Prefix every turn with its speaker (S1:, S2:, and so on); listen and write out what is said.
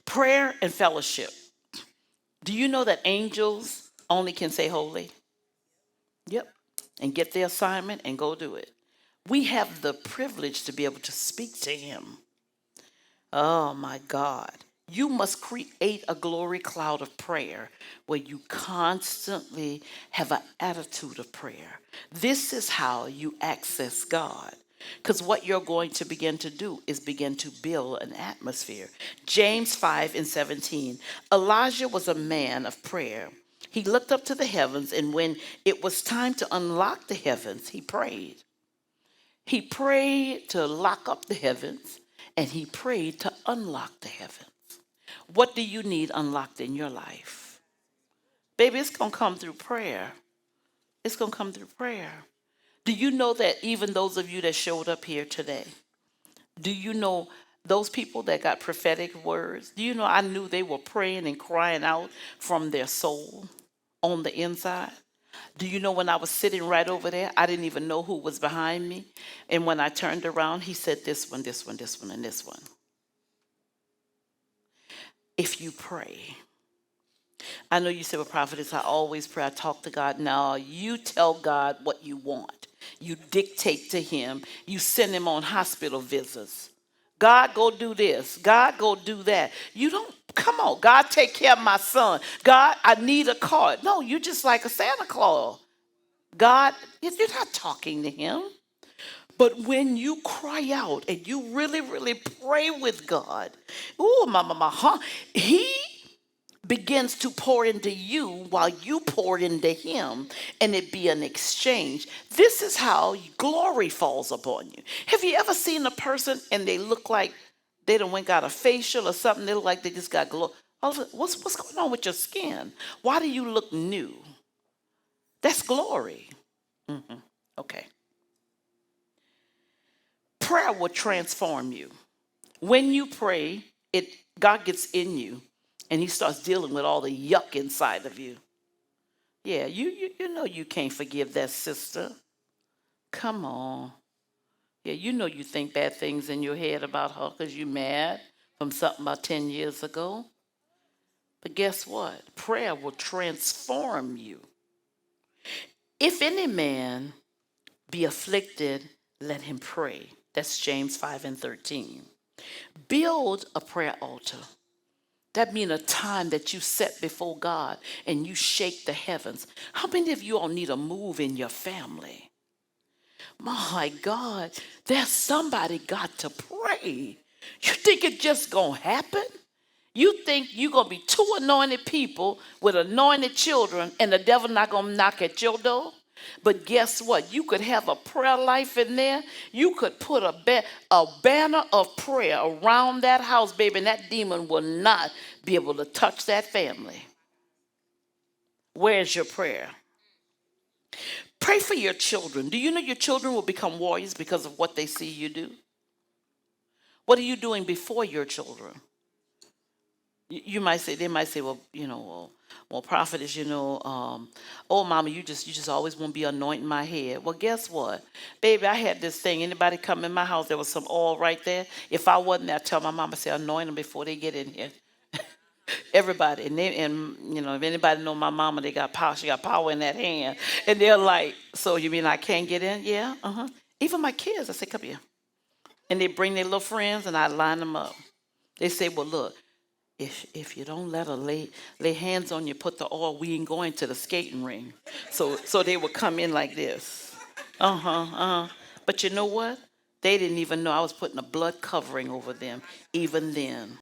S1: Prayer and fellowship. Do you know that angels only can say holy? Yep. And get the assignment and go do it. We have the privilege to be able to speak to him. Oh my God. You must create a glory cloud of prayer where you constantly have an attitude of prayer. This is how you access God. Because what you're going to begin to do is begin to build an atmosphere. James 5:17. Elijah was a man of prayer. He looked up to the heavens, and when it was time to unlock the heavens, he prayed. He prayed to lock up the heavens, and he prayed to unlock the heavens. What do you need unlocked in your life? Baby, it's going to come through prayer. It's going to come through prayer. Do you know that even those of you that showed up here today, do you know those people that got prophetic words? Do you know I knew they were praying and crying out from their soul on the inside? Do you know when I was sitting right over there, I didn't even know who was behind me. And when I turned around, he said this one, this one, this one, and this one. If you pray. I know you said, well, prophetess, I always pray. I talk to God. No, you tell God what you want. You dictate to him. You send him on hospital visits. God, go do this. God, go do that. You don't, come on. God, take care of my son. God, I need a car. No, you're just like a Santa Claus. God, you're not talking to him. But when you cry out and you really, really pray with God, he begins to pour into you while you pour into him, and it be an exchange. This is how glory falls upon you. Have you ever seen a person and they look like they done went got a facial or something? They look like they just got glory. What's going on with your skin? Why do you look new? That's glory. Okay. Prayer will transform you. When you pray, God gets in you and he starts dealing with all the yuck inside of you. Yeah, you know you can't forgive that sister. Come on. Yeah, you know you think bad things in your head about her because you're mad from something about 10 years ago. But guess what? Prayer will transform you. If any man be afflicted, let him pray. That's James 5:13. Build a prayer altar. That means a time that you set before God and you shake the heavens. How many of you all need a move in your family? My God, there's somebody got to pray. You think it's just going to happen? You think you're going to be two anointed people with anointed children and the devil not going to knock at your door? But guess what? You could have a prayer life in there. You could put a banner of prayer around that house, baby, and that demon will not be able to touch that family. Where's your prayer? Pray for your children. Do you know your children will become warriors because of what they see you do? What are you doing before your children? You might say, they might say, well, prophetess, oh, mama, you just always want to be anointing my head. Well, guess what? Baby, I had this thing. Anybody come in my house, there was some oil right there. If I wasn't there, I tell my mama, say, anoint them before they get in here. Everybody. And if anybody know my mama, they got power. She got power in that hand. And they're like, so you mean I can't get in? Yeah, Even my kids, I say, come here. And they bring their little friends, and I line them up. They say, well, look. If you don't let her lay hands on you, put the oil, we ain't going to the skating ring. So they would come in like this. But you know what? They didn't even know I was putting a blood covering over them even then.